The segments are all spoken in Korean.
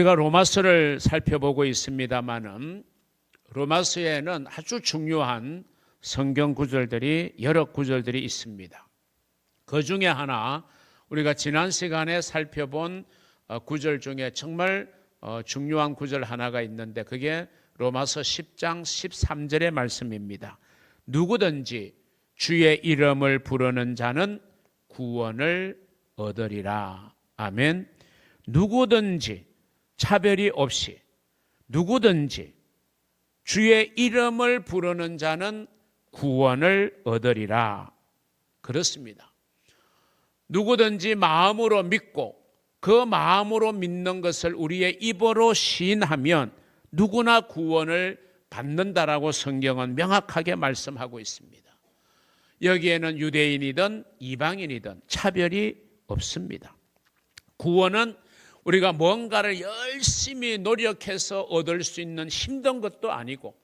우리가 로마서를 살펴보고 있습니다마는 로마서에는 아주 중요한 성경 구절들이 여러 구절들이 있습니다. 그 중에 하나 우리가 지난 시간에 살펴본 구절 중에 정말 중요한 구절 하나가 있는데 그게 로마서 10장 13절의 말씀입니다. 누구든지 주의 이름을 부르는 자는 구원을 얻으리라. 아멘. 누구든지 차별이 없이 누구든지 주의 이름을 부르는 자는 구원을 얻으리라. 그렇습니다. 누구든지 마음으로 믿고 그 마음으로 믿는 것을 우리의 입으로 시인하면 누구나 구원을 받는다라고 성경은 명확하게 말씀하고 있습니다. 여기에는 유대인이든 이방인이든 차별이 없습니다. 구원은 우리가 뭔가를 열심히 노력해서 얻을 수 있는 힘든 것도 아니고,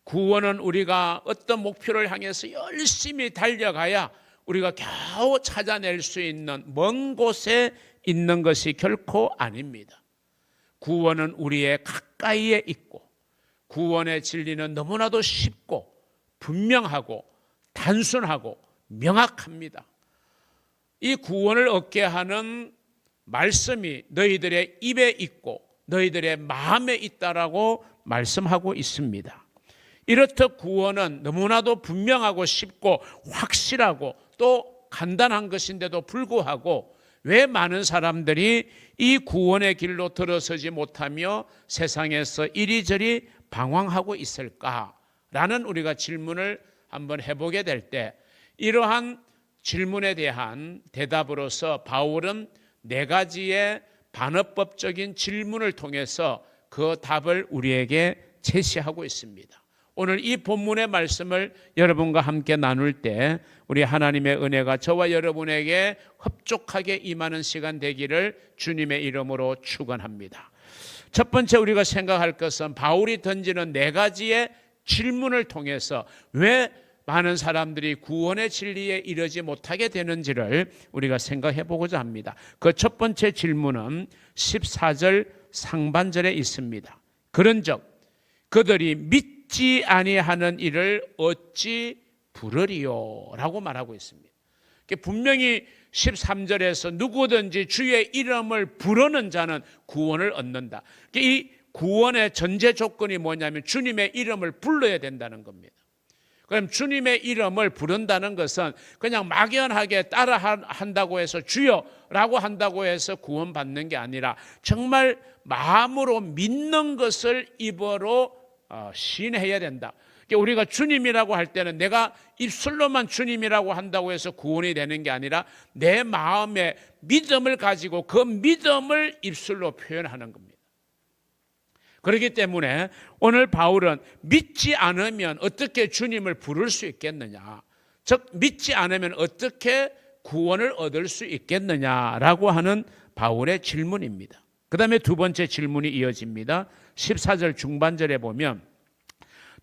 구원은 우리가 어떤 목표를 향해서 열심히 달려가야 우리가 겨우 찾아낼 수 있는 먼 곳에 있는 것이 결코 아닙니다. 구원은 우리의 가까이에 있고, 구원의 진리는 너무나도 쉽고 분명하고 단순하고 명확합니다. 이 구원을 얻게 하는 말씀이 너희들의 입에 있고 너희들의 마음에 있다라고 말씀하고 있습니다. 이렇듯 구원은 너무나도 분명하고 쉽고 확실하고 또 간단한 것인데도 불구하고 왜 많은 사람들이 이 구원의 길로 들어서지 못하며 세상에서 이리저리 방황하고 있을까라는 우리가 질문을 한번 해보게 될 때, 이러한 질문에 대한 대답으로서 바울은 4가지의 반어법적인 질문을 통해서 그 답을 우리에게 제시하고 있습니다. 오늘 이 본문의 말씀을 여러분과 함께 나눌 때 우리 하나님의 은혜가 저와 여러분에게 흡족하게 임하는 시간 되기를 주님의 이름으로 축원합니다. 첫 번째 우리가 생각할 것은 바울이 던지는 4가지의 질문을 통해서 왜 많은 사람들이 구원의 진리에 이르지 못하게 되는지를 우리가 생각해 보고자 합니다. 그 첫 번째 질문은 14절 상반절에 있습니다. 그런즉 그들이 믿지 아니하는 일을 어찌 부르리요? 라고 말하고 있습니다. 분명히 13절에서 누구든지 주의 이름을 부르는 자는 구원을 얻는다. 이 구원의 전제 조건이 뭐냐면 주님의 이름을 불러야 된다는 겁니다. 그럼 주님의 이름을 부른다는 것은 그냥 막연하게 따라 한다고 해서 주여라고 한다고 해서 구원받는 게 아니라 정말 마음으로 믿는 것을 입으로 시인해야 된다. 우리가 주님이라고 할 때는 내가 입술로만 주님이라고 한다고 해서 구원이 되는 게 아니라 내 마음에 믿음을 가지고 그 믿음을 입술로 표현하는 겁니다. 그렇기 때문에 오늘 바울은 믿지 않으면 어떻게 주님을 부를 수 있겠느냐, 즉 믿지 않으면 어떻게 구원을 얻을 수 있겠느냐라고 하는 바울의 질문입니다. 그 다음에 두 번째 질문이 이어집니다. 14절 중반절에 보면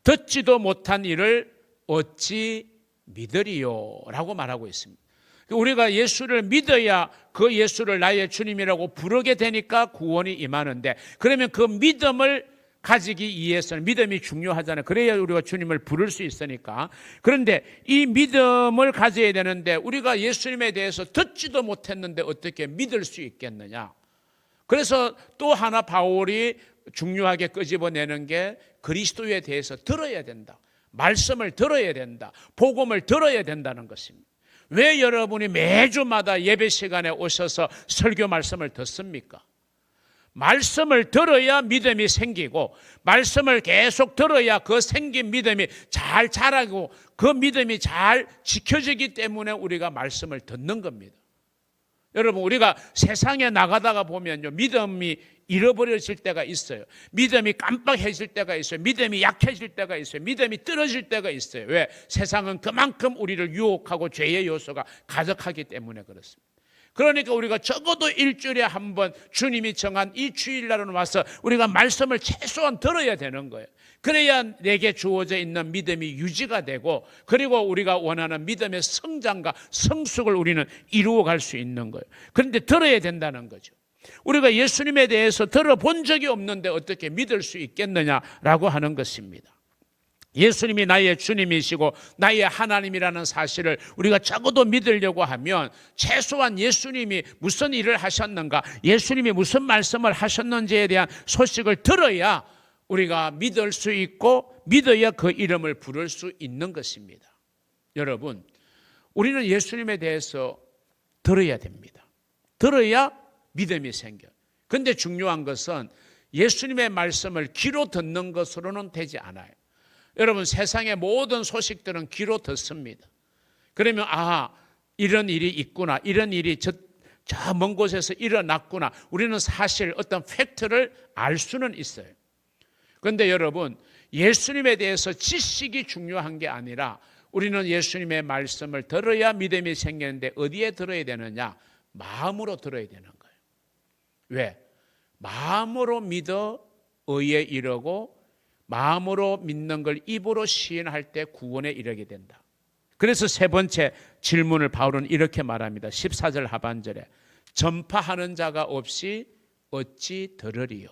듣지도 못한 일을 어찌 믿으리요? 라고 말하고 있습니다. 우리가 예수를 믿어야 그 예수를 나의 주님이라고 부르게 되니까 구원이 임하는데, 그러면 그 믿음을 가지기 위해서는 믿음이 중요하잖아요. 그래야 우리가 주님을 부를 수 있으니까. 그런데 이 믿음을 가져야 되는데 우리가 예수님에 대해서 듣지도 못했는데 어떻게 믿을 수 있겠느냐. 그래서 또 하나 바울이 중요하게 끄집어내는 게 그리스도에 대해서 들어야 된다. 말씀을 들어야 된다. 복음을 들어야 된다는 것입니다. 왜 여러분이 매주마다 예배 시간에 오셔서 설교 말씀을 듣습니까? 말씀을 들어야 믿음이 생기고, 말씀을 계속 들어야 그 생긴 믿음이 잘 자라고 그 믿음이 잘 지켜지기 때문에 우리가 말씀을 듣는 겁니다. 여러분, 우리가 세상에 나가다가 보면요, 믿음이 잃어버려질 때가 있어요. 믿음이 깜빡해질 때가 있어요. 믿음이 약해질 때가 있어요. 믿음이 떨어질 때가 있어요. 왜? 세상은 그만큼 우리를 유혹하고 죄의 요소가 가득하기 때문에 그렇습니다. 그러니까 우리가 적어도 일주일에 한 번 주님이 정한 이 주일날은 와서 우리가 말씀을 최소한 들어야 되는 거예요. 그래야 내게 주어져 있는 믿음이 유지가 되고, 그리고 우리가 원하는 믿음의 성장과 성숙을 우리는 이루어갈 수 있는 거예요. 그런데 들어야 된다는 거죠. 우리가 예수님에 대해서 들어본 적이 없는데 어떻게 믿을 수 있겠느냐라고 하는 것입니다. 예수님이 나의 주님이시고 나의 하나님이라는 사실을 우리가 적어도 믿으려고 하면 최소한 예수님이 무슨 일을 하셨는가, 예수님이 무슨 말씀을 하셨는지에 대한 소식을 들어야 우리가 믿을 수 있고 믿어야 그 이름을 부를 수 있는 것입니다. 여러분, 우리는 예수님에 대해서 들어야 됩니다. 들어야 믿음이 생겨요. 그런데 중요한 것은 예수님의 말씀을 귀로 듣는 것으로는 되지 않아요. 여러분, 세상의 모든 소식들은 귀로 듣습니다. 그러면 이런 일이 있구나, 이런 일이 저 먼 곳에서 일어났구나, 우리는 사실 어떤 팩트를 알 수는 있어요. 그런데 여러분, 예수님에 대해서 지식이 중요한 게 아니라 우리는 예수님의 말씀을 들어야 믿음이 생기는데 어디에 들어야 되느냐? 마음으로 들어야 되는 거예요. 왜? 마음으로 믿어 의에 이르고 마음으로 믿는 걸 입으로 시인할 때 구원에 이르게 된다. 그래서 세 번째 질문을 바울은 이렇게 말합니다. 14절 하반절에 전파하는 자가 없이 어찌 들으리요?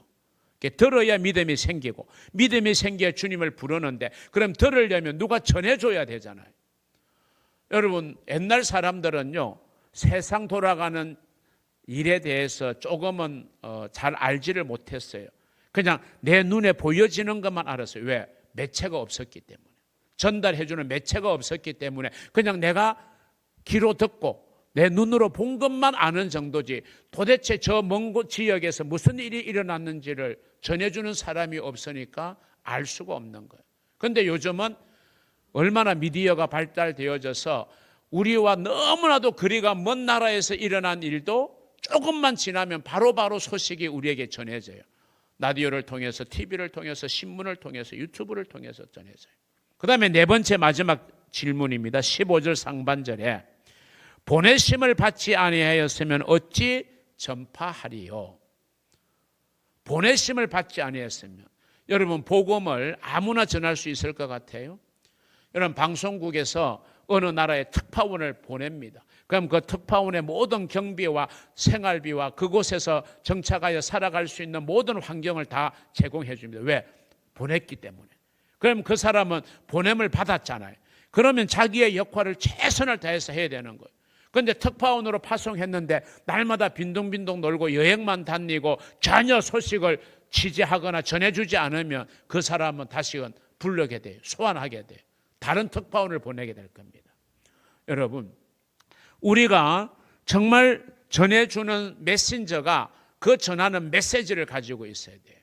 들어야 믿음이 생기고 믿음이 생겨야 주님을 부르는데 그럼 들으려면 누가 전해줘야 되잖아요. 여러분, 옛날 사람들은요, 세상 돌아가는 일에 대해서 조금은 잘 알지를 못했어요. 그냥 내 눈에 보여지는 것만 알았어요. 왜? 매체가 없었기 때문에. 전달해주는 매체가 없었기 때문에 그냥 내가 귀로 듣고 내 눈으로 본 것만 아는 정도지 도대체 저 먼 지역에서 무슨 일이 일어났는지를 전해주는 사람이 없으니까 알 수가 없는 거예요. 그런데 요즘은 얼마나 미디어가 발달되어져서 우리와 너무나도 거리가 먼 나라에서 일어난 일도 조금만 지나면 바로바로 소식이 우리에게 전해져요. 라디오를 통해서, TV를 통해서, 신문을 통해서, 유튜브를 통해서 전해져요. 그 다음에 네 번째 마지막 질문입니다. 15절 상반절에 보내심을 받지 아니하였으면 어찌 전파하리요? 보내심을 받지 아니했으면, 여러분, 복음을 아무나 전할 수 있을 것 같아요? 여러분, 방송국에서 어느 나라에 특파원을 보냅니다. 그럼 그 특파원의 모든 경비와 생활비와 그곳에서 정착하여 살아갈 수 있는 모든 환경을 다 제공해 줍니다. 왜? 보냈기 때문에. 그럼 그 사람은 보냄을 받았잖아요. 그러면 자기의 역할을 최선을 다해서 해야 되는 거예요. 그런데 특파원으로 파송했는데 날마다 빈둥빈둥 놀고 여행만 다니고 전혀 소식을 취재하거나 전해주지 않으면 그 사람은 다시금 불러게 돼요. 소환하게 돼요. 다른 특파원을 보내게 될 겁니다. 여러분, 우리가 정말 전해주는 메신저가 그 전하는 메시지를 가지고 있어야 돼요.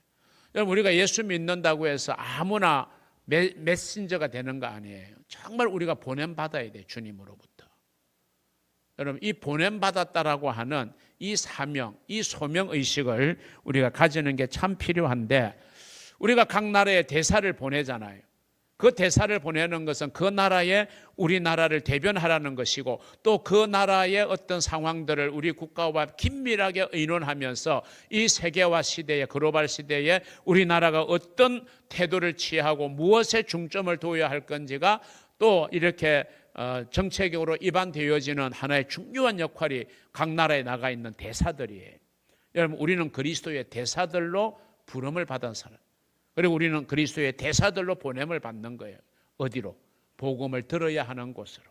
여러분, 우리가 예수 믿는다고 해서 아무나 메신저가 되는 거 아니에요. 정말 우리가 보냄받아야 돼요. 주님으로부터. 여러분, 이 보냄받았다라고 하는 이 사명, 이 소명의식을 우리가 가지는 게 참 필요한데, 우리가 각 나라에 대사를 보내잖아요. 그 대사를 보내는 것은 그 나라에 우리나라를 대변하라는 것이고 또 그 나라의 어떤 상황들을 우리 국가와 긴밀하게 의논하면서 이 세계화 시대에, 글로벌 시대에 우리나라가 어떤 태도를 취하고 무엇에 중점을 둬야 할 건지가 또 이렇게 정책적으로 입안되어지는 하나의 중요한 역할이 각 나라에 나가 있는 대사들이에요. 여러분, 우리는 그리스도의 대사들로 부름을 받은 사람, 그리고 우리는 그리스도의 대사들로 보냄을 받는 거예요. 어디로? 복음을 들어야 하는 곳으로.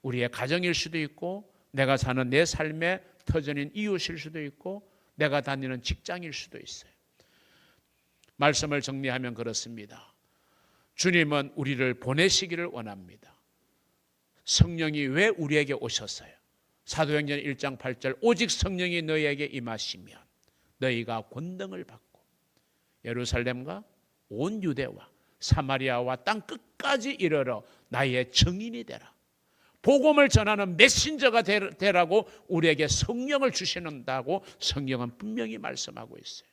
우리의 가정일 수도 있고 내가 사는 내 삶의 터전인 이웃일 수도 있고 내가 다니는 직장일 수도 있어요. 말씀을 정리하면 그렇습니다. 주님은 우리를 보내시기를 원합니다. 성령이 왜 우리에게 오셨어요? 사도행전 1장 8절 오직 성령이 너희에게 임하시면 너희가 권능을 받고 예루살렘과 온 유대와 사마리아와 땅 끝까지 이르러 나의 증인이 되라. 복음을 전하는 메신저가 되라고 우리에게 성령을 주시는다고 성경은 분명히 말씀하고 있어요.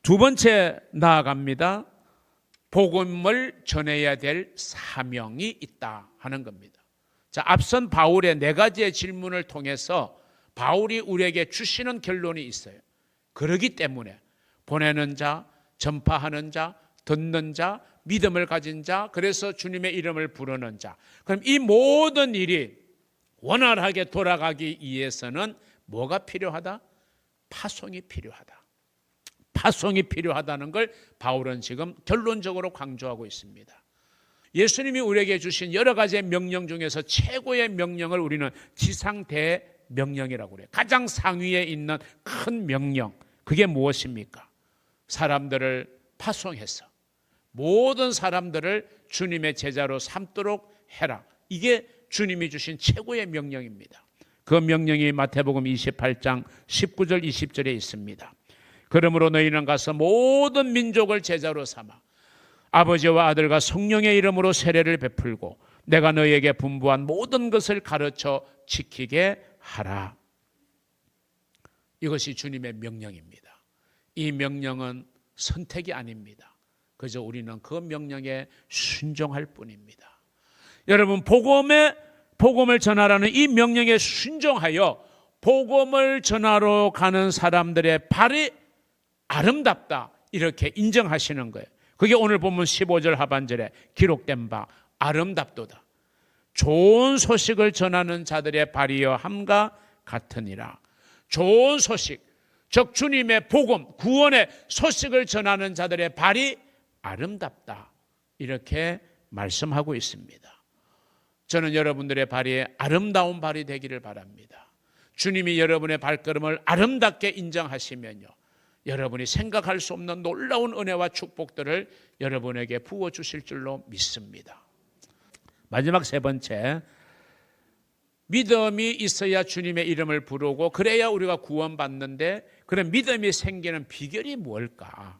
두 번째 나아갑니다. 복음을 전해야 될 사명이 있다 하는 겁니다. 자, 앞선 바울의 네 가지의 질문을 통해서 바울이 우리에게 주시는 결론이 있어요. 그러기 때문에 보내는 자, 전파하는 자, 듣는 자, 믿음을 가진 자, 그래서 주님의 이름을 부르는 자. 그럼 이 모든 일이 원활하게 돌아가기 위해서는 뭐가 필요하다? 파송이 필요하다. 파송이 필요하다는 걸 바울은 지금 결론적으로 강조하고 있습니다. 예수님이 우리에게 주신 여러 가지의 명령 중에서 최고의 명령을 우리는 지상대명령이라고 그래요. 가장 상위에 있는 큰 명령, 그게 무엇입니까? 사람들을 파송해서 모든 사람들을 주님의 제자로 삼도록 해라. 이게 주님이 주신 최고의 명령입니다. 그 명령이 마태복음 28장 19절 20절에 있습니다. 그러므로 너희는 가서 모든 민족을 제자로 삼아 아버지와 아들과 성령의 이름으로 세례를 베풀고 내가 너희에게 분부한 모든 것을 가르쳐 지키게 하라. 이것이 주님의 명령입니다. 이 명령은 선택이 아닙니다. 그저 우리는 그 명령에 순종할 뿐입니다. 여러분, 복음을 전하라는 이 명령에 순종하여 복음을 전하러 가는 사람들의 발이 아름답다, 이렇게 인정하시는 거예요. 그게 오늘 본문 15절 하반절에 기록된 바 아름답도다. 좋은 소식을 전하는 자들의 발이여 함과 같으니라. 좋은 소식, 즉 주님의 복음, 구원의 소식을 전하는 자들의 발이 아름답다, 이렇게 말씀하고 있습니다. 저는 여러분들의 발이 아름다운 발이 되기를 바랍니다. 주님이 여러분의 발걸음을 아름답게 인정하시면요, 여러분이 생각할 수 없는 놀라운 은혜와 축복들을 여러분에게 부어주실 줄로 믿습니다. 마지막 세 번째, 믿음이 있어야 주님의 이름을 부르고 그래야 우리가 구원받는데, 그런 믿음이 생기는 비결이 뭘까?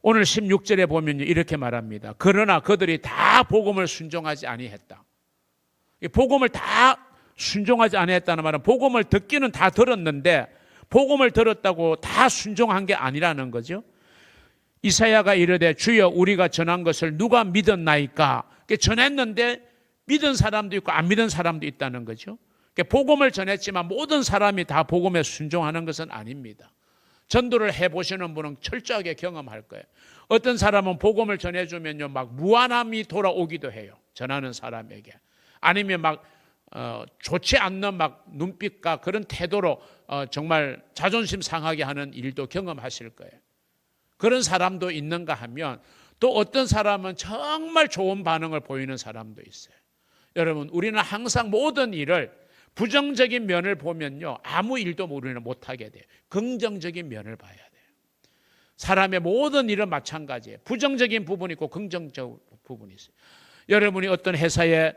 오늘 16절에 보면 이렇게 말합니다. 그러나 그들이 다 복음을 순종하지 아니했다. 복음을 다 순종하지 아니했다는 말은 복음을 듣기는 다 들었는데 복음을 들었다고 다 순종한 게 아니라는 거죠. 이사야가 이르되 주여 우리가 전한 것을 누가 믿었나이까? 전했는데 믿은 사람도 있고 안 믿은 사람도 있다는 거죠. 복음을 전했지만 모든 사람이 다 복음에 순종하는 것은 아닙니다. 전도를 해보시는 분은 철저하게 경험할 거예요. 어떤 사람은 복음을 전해주면요, 막 무안함이 돌아오기도 해요. 전하는 사람에게. 아니면 막 좋지 않는 막 눈빛과 그런 태도로 정말 자존심 상하게 하는 일도 경험하실 거예요. 그런 사람도 있는가 하면 또 어떤 사람은 정말 좋은 반응을 보이는 사람도 있어요. 여러분, 우리는 항상 모든 일을 부정적인 면을 보면요, 아무 일도 우리는 못하게 돼요. 긍정적인 면을 봐야 돼요. 사람의 모든 일은 마찬가지예요. 부정적인 부분이 있고 긍정적 부분이 있어요. 여러분이 어떤 회사에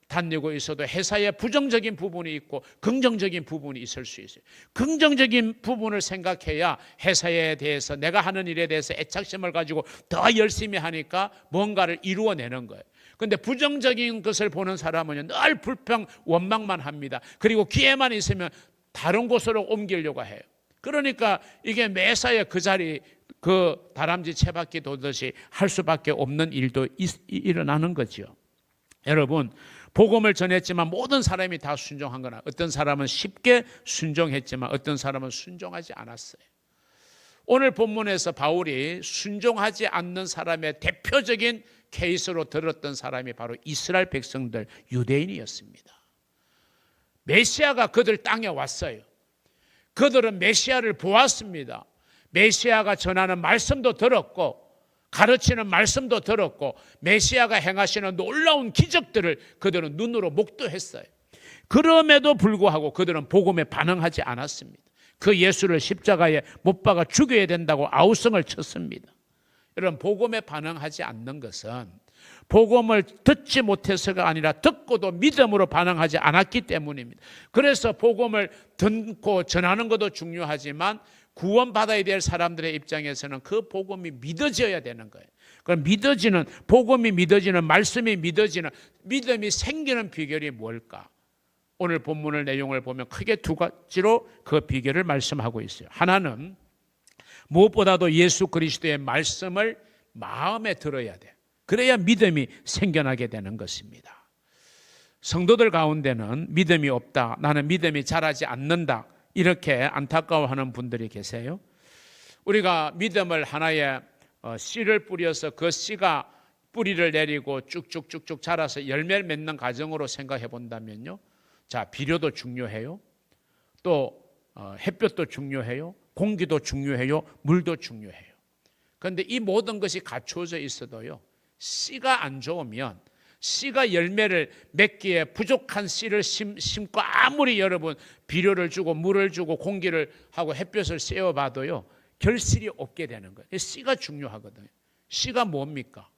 다니고 있어도 회사에 부정적인 부분이 있고 긍정적인 부분이 있을 수 있어요. 긍정적인 부분을 생각해야 회사에 대해서, 내가 하는 일에 대해서 애착심을 가지고 더 열심히 하니까 뭔가를 이루어내는 거예요. 그런데 부정적인 것을 보는 사람은 늘 불평, 원망만 합니다. 그리고 기회만 있으면 다른 곳으로 옮기려고 해요. 그러니까 이게 매사에 그 자리, 그 다람쥐 채바퀴 도듯이 할 수밖에 없는 일도 일어나는 거죠. 여러분, 복음을 전했지만 모든 사람이 다 순종한 거나, 어떤 사람은 쉽게 순종했지만 어떤 사람은 순종하지 않았어요. 오늘 본문에서 바울이 순종하지 않는 사람의 대표적인 케이스로 들었던 사람이 바로 이스라엘 백성들, 유대인이었습니다. 메시아가 그들 땅에 왔어요. 그들은 메시아를 보았습니다. 메시아가 전하는 말씀도 들었고 가르치는 말씀도 들었고 메시아가 행하시는 놀라운 기적들을 그들은 눈으로 목도했어요. 그럼에도 불구하고 그들은 복음에 반응하지 않았습니다. 그 예수를 십자가에 못 박아 죽여야 된다고 아우성을 쳤습니다. 여러분, 복음에 반응하지 않는 것은 복음을 듣지 못해서가 아니라 듣고도 믿음으로 반응하지 않았기 때문입니다. 그래서 복음을 듣고 전하는 것도 중요하지만 구원받아야 될 사람들의 입장에서는 그 복음이 믿어져야 되는 거예요. 그럼 믿어지는, 복음이 믿어지는, 말씀이 믿어지는, 믿음이 생기는 비결이 뭘까? 오늘 본문의 내용을 보면 크게 두 가지로 그 비결을 말씀하고 있어요. 하나는 무엇보다도 예수 그리스도의 말씀을 마음에 들어야 돼. 그래야 믿음이 생겨나게 되는 것입니다. 성도들 가운데는 믿음이 없다, 나는 믿음이 자라지 않는다, 이렇게 안타까워하는 분들이 계세요. 우리가 믿음을 하나의 씨를 뿌려서 그 씨가 뿌리를 내리고 쭉쭉쭉쭉 자라서 열매를 맺는 과정으로 생각해 본다면요, 자, 비료도 중요해요. 또 햇볕도 중요해요. 공기도 중요해요. 물도 중요해요. 그런데 이 모든 것이 갖추어져 있어도요, 씨가 안 좋으면, 씨가 열매를 맺기에 부족한 씨를 심고 아무리 여러분 비료를 주고 물을 주고 공기를 하고 햇볕을 쐬어봐도요, 결실이 없게 되는 거예요. 씨가 중요하거든요. 씨가 뭡니까?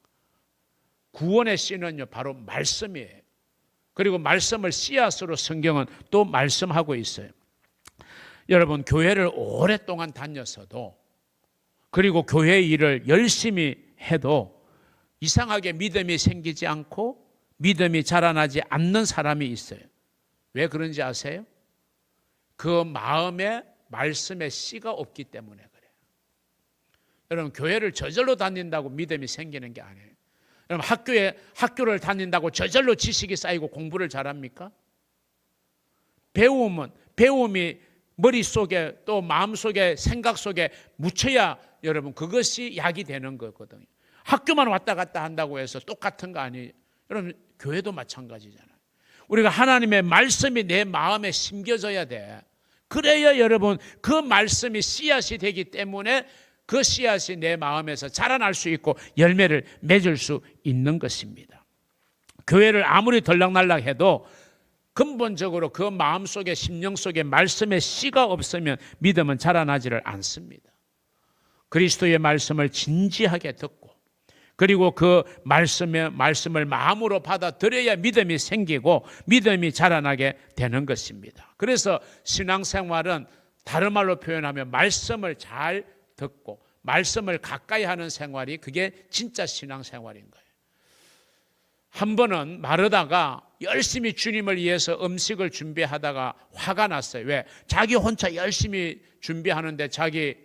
구원의 씨는요, 바로 말씀이에요. 그리고 말씀을 씨앗으로 성경은 또 말씀하고 있어요. 여러분, 교회를 오랫동안 다녔어도, 그리고 교회 일을 열심히 해도 이상하게 믿음이 생기지 않고 믿음이 자라나지 않는 사람이 있어요. 왜 그런지 아세요? 그 마음에 말씀의 씨가 없기 때문에 그래요. 여러분, 교회를 저절로 다닌다고 믿음이 생기는 게 아니에요. 여러분, 학교를 다닌다고 저절로 지식이 쌓이고 공부를 잘합니까? 배움이 머릿속에 또 마음속에 생각 속에 묻혀야 여러분 그것이 약이 되는 거거든요. 학교만 왔다 갔다 한다고 해서 똑같은 거 아니에요. 여러분, 교회도 마찬가지잖아요. 우리가 하나님의 말씀이 내 마음에 심겨져야 돼. 그래야 여러분 그 말씀이 씨앗이 되기 때문에 그 씨앗이 내 마음에서 자라날 수 있고 열매를 맺을 수 있는 것입니다. 교회를 아무리 들락날락 해도 근본적으로 그 마음속에 심령 속에 말씀의 씨가 없으면 믿음은 자라나지를 않습니다. 그리스도의 말씀을 진지하게 듣고 그리고 그 말씀을 마음으로 받아들여야 믿음이 생기고 믿음이 자라나게 되는 것입니다. 그래서 신앙생활은 다른 말로 표현하면 말씀을 잘 듣고 말씀을 가까이 하는 생활이 그게 진짜 신앙생활인 거예요. 한 번은 마르다가 열심히 주님을 위해서 음식을 준비하다가 화가 났어요. 왜? 자기 혼자 열심히 준비하는데 자기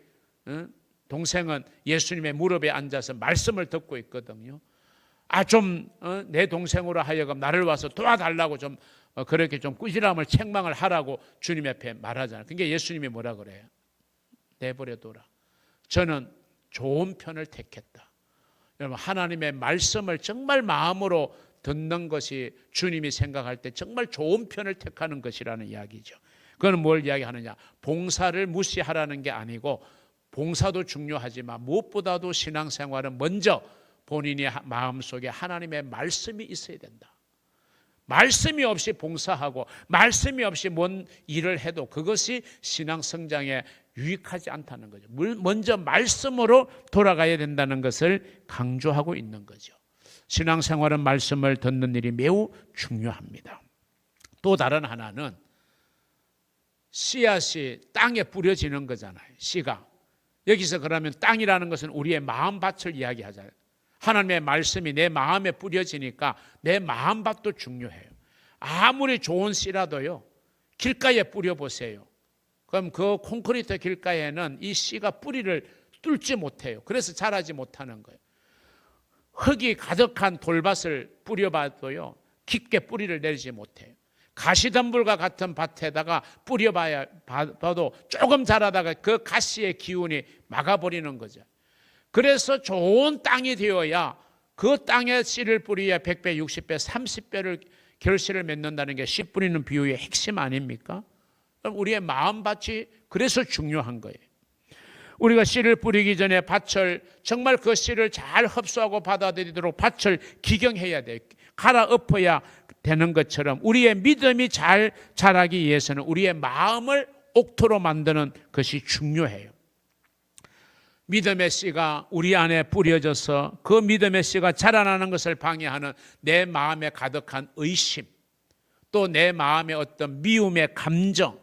동생은 예수님의 무릎에 앉아서 말씀을 듣고 있거든요. 내 동생으로 하여금 나를 와서 도와달라고 그렇게 꾸지람을 책망을 하라고 주님 앞에 말하잖아요. 그러니까 예수님이 뭐라 그래요? 내버려둬라. 저는 좋은 편을 택했다. 여러분, 하나님의 말씀을 정말 마음으로 듣는 것이 주님이 생각할 때 정말 좋은 편을 택하는 것이라는 이야기죠. 그건 뭘 이야기하느냐? 봉사를 무시하라는 게 아니고 봉사도 중요하지만 무엇보다도 신앙생활은 먼저 본인의 마음속에 하나님의 말씀이 있어야 된다. 말씀이 없이 봉사하고 말씀이 없이 뭔 일을 해도 그것이 신앙 성장에 유익하지 않다는 거죠. 먼저 말씀으로 돌아가야 된다는 것을 강조하고 있는 거죠. 신앙생활은 말씀을 듣는 일이 매우 중요합니다. 또 다른 하나는 씨앗이 땅에 뿌려지는 거잖아요. 씨가. 여기서 그러면 땅이라는 것은 우리의 마음밭을 이야기하잖아요. 하나님의 말씀이 내 마음에 뿌려지니까 내 마음밭도 중요해요. 아무리 좋은 씨라도요, 길가에 뿌려보세요. 그럼 그 콘크리트 길가에는 이 씨가 뿌리를 뚫지 못해요. 그래서 자라지 못하는 거예요. 흙이 가득한 돌밭을 뿌려봐도요, 깊게 뿌리를 내리지 못해요. 가시덤불과 같은 밭에다가 뿌려봐도 조금 자라다가 그 가시의 기운이 막아버리는 거죠. 그래서 좋은 땅이 되어야 그 땅에 씨를 뿌려야 100배, 60배, 30배를 결실을 맺는다는 게 씨 뿌리는 비유의 핵심 아닙니까? 우리의 마음밭이 그래서 중요한 거예요. 우리가 씨를 뿌리기 전에 밭을 정말 그 씨를 잘 흡수하고 받아들이도록 밭을 기경해야 돼요. 갈아엎어야 되는 것처럼 우리의 믿음이 잘 자라기 위해서는 우리의 마음을 옥토로 만드는 것이 중요해요. 믿음의 씨가 우리 안에 뿌려져서 그 믿음의 씨가 자라나는 것을 방해하는 내 마음에 가득한 의심, 또 내 마음에 어떤 미움의 감정,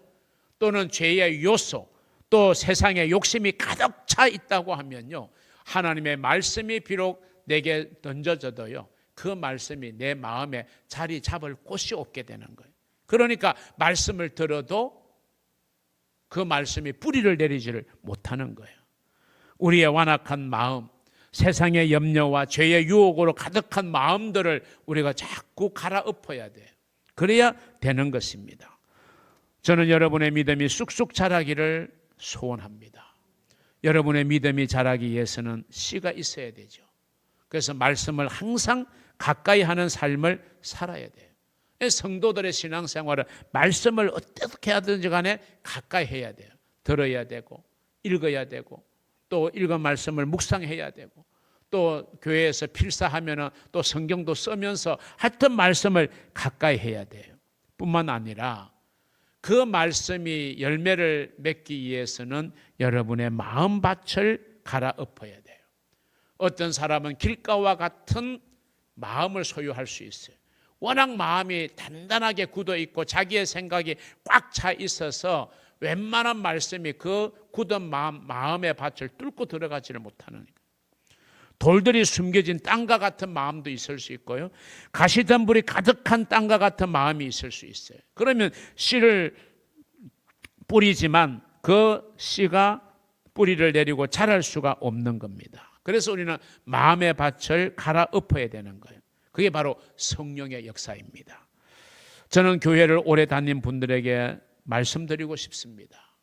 또는 죄의 요소, 또 세상의 욕심이 가득 차 있다고 하면요, 하나님의 말씀이 비록 내게 던져져도요, 그 말씀이 내 마음에 자리 잡을 곳이 없게 되는 거예요. 그러니까 말씀을 들어도 그 말씀이 뿌리를 내리지를 못하는 거예요. 우리의 완악한 마음, 세상의 염려와 죄의 유혹으로 가득한 마음들을 우리가 자꾸 갈아엎어야 돼요. 그래야 되는 것입니다. 저는 여러분의 믿음이 쑥쑥 자라기를 소원합니다. 여러분의 믿음이 자라기 위해서는 씨가 있어야 되죠. 그래서 말씀을 항상 가까이 하는 삶을 살아야 돼요. 성도들의 신앙생활은 말씀을 어떻게 하든지 간에 가까이 해야 돼요. 들어야 되고 읽어야 되고 또 읽은 말씀을 묵상해야 되고 또 교회에서 필사하면은 또 성경도 쓰면서 하여튼 말씀을 가까이 해야 돼요. 뿐만 아니라 그 말씀이 열매를 맺기 위해서는 여러분의 마음밭을 갈아엎어야 돼요. 어떤 사람은 길가와 같은 마음을 소유할 수 있어요. 워낙 마음이 단단하게 굳어 있고 자기의 생각이 꽉 차 있어서 웬만한 말씀이 그 굳은 마음의 밭을 뚫고 들어가지를 못하는 거예요. 돌들이 숨겨진 땅과 같은 마음도 있을 수 있고요. 가시덤불이 가득한 땅과 같은 마음이 있을 수 있어요. 그러면 씨를 뿌리지만 그 씨가 뿌리를 내리고 자랄 수가 없는 겁니다. 그래서 우리는 마음의 밭을 갈아엎어야 되는 거예요. 그게 바로 성령의 역사입니다. 저는 교회를 오래 다닌 분들에게 말씀드리고 싶습니다.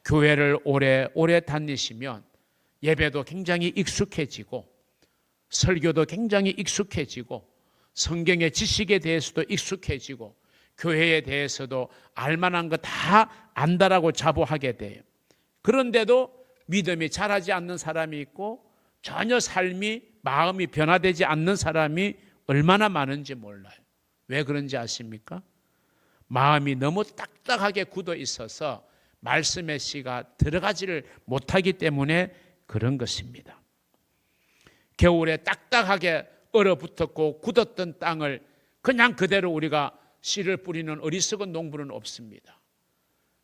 교회를 오래 다니시면 예배도 굉장히 익숙해지고 설교도 굉장히 익숙해지고 성경의 지식에 대해서도 익숙해지고 교회에 대해서도 알만한 거 다 안다라고 자부하게 돼요. 그런데도 믿음이 자라지 않는 사람이 있고 전혀 삶이 마음이 변화되지 않는 사람이 얼마나 많은지 몰라요. 왜 그런지 아십니까? 마음이 너무 딱딱하게 굳어 있어서 말씀의 씨가 들어가지를 못하기 때문에 그런 것입니다. 겨울에 딱딱하게 얼어붙었고 굳었던 땅을 그냥 그대로 우리가 씨를 뿌리는 어리석은 농부는 없습니다.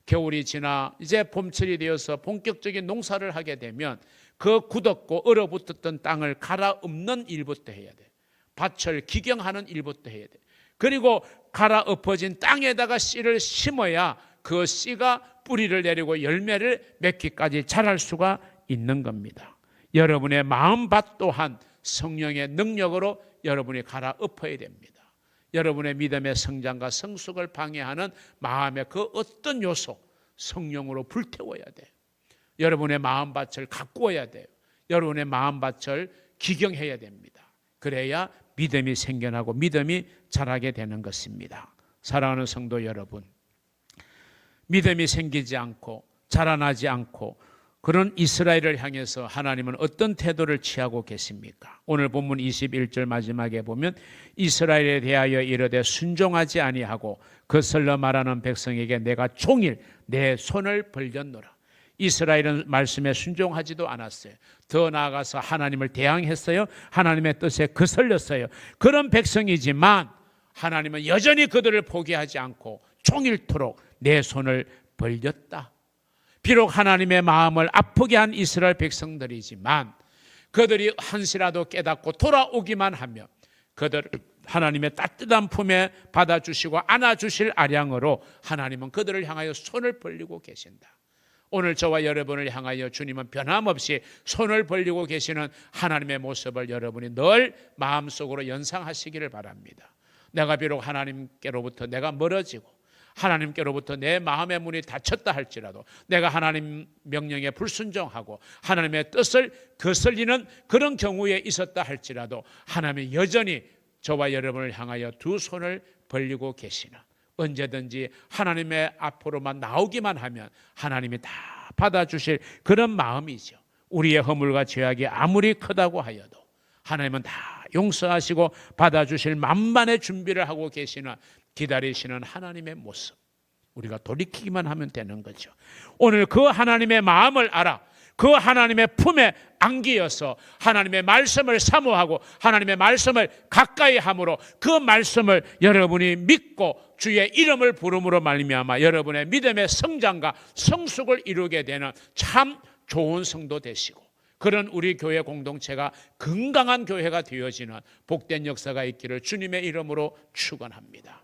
겨울이 지나 이제 봄철이 되어서 본격적인 농사를 하게 되면 그 굳었고 얼어붙었던 땅을 갈아엎는 일부터 해야 돼. 밭을 기경하는 일부터 해야 돼. 그리고 갈아엎어진 땅에다가 씨를 심어야 그 씨가 뿌리를 내리고 열매를 맺기까지 자랄 수가 있는 겁니다. 여러분의 마음밭 또한 성령의 능력으로 여러분이 갈아엎어야 됩니다. 여러분의 믿음의 성장과 성숙을 방해하는 마음의 그 어떤 요소 성령으로 불태워야 돼요. 여러분의 마음밭을 가꾸어야 돼요. 여러분의 마음밭을 기경해야 됩니다. 그래야 믿음이 생겨나고 믿음이 자라게 되는 것입니다. 사랑하는 성도 여러분, 믿음이 생기지 않고 자라나지 않고 그런 이스라엘을 향해서 하나님은 어떤 태도를 취하고 계십니까? 오늘 본문 21절 마지막에 보면 이스라엘에 대하여 이르되 순종하지 아니하고 거슬러 말하는 백성에게 내가 종일 내 손을 벌렸노라. 이스라엘은 말씀에 순종하지도 않았어요. 더 나아가서 하나님을 대항했어요. 하나님의 뜻에 거슬렸어요. 그런 백성이지만 하나님은 여전히 그들을 포기하지 않고 종일토록 내 손을 벌렸다. 비록 하나님의 마음을 아프게 한 이스라엘 백성들이지만 그들이 한시라도 깨닫고 돌아오기만 하면 그들을 하나님의 따뜻한 품에 받아주시고 안아주실 아량으로 하나님은 그들을 향하여 손을 벌리고 계신다. 오늘 저와 여러분을 향하여 주님은 변함없이 손을 벌리고 계시는 하나님의 모습을 여러분이 늘 마음속으로 연상하시기를 바랍니다. 내가 비록 하나님께로부터 내가 멀어지고 하나님께로부터 내 마음의 문이 닫혔다 할지라도 내가 하나님 명령에 불순종하고 하나님의 뜻을 거슬리는 그런 경우에 있었다 할지라도 하나님이 여전히 저와 여러분을 향하여 두 손을 벌리고 계시는, 언제든지 하나님의 앞으로만 나오기만 하면 하나님이 다 받아주실 그런 마음이죠. 우리의 허물과 죄악이 아무리 크다고 하여도 하나님은 다 용서하시고 받아주실 만반의 준비를 하고 계시는, 기다리시는 하나님의 모습, 우리가 돌이키기만 하면 되는 거죠. 오늘 그 하나님의 마음을 알아 그 하나님의 품에 안기어서 하나님의 말씀을 사모하고 하나님의 말씀을 가까이 함으로 그 말씀을 여러분이 믿고 주의 이름을 부름으로 말미암아 여러분의 믿음의 성장과 성숙을 이루게 되는 참 좋은 성도 되시고, 그런 우리 교회 공동체가 건강한 교회가 되어지는 복된 역사가 있기를 주님의 이름으로 축원합니다.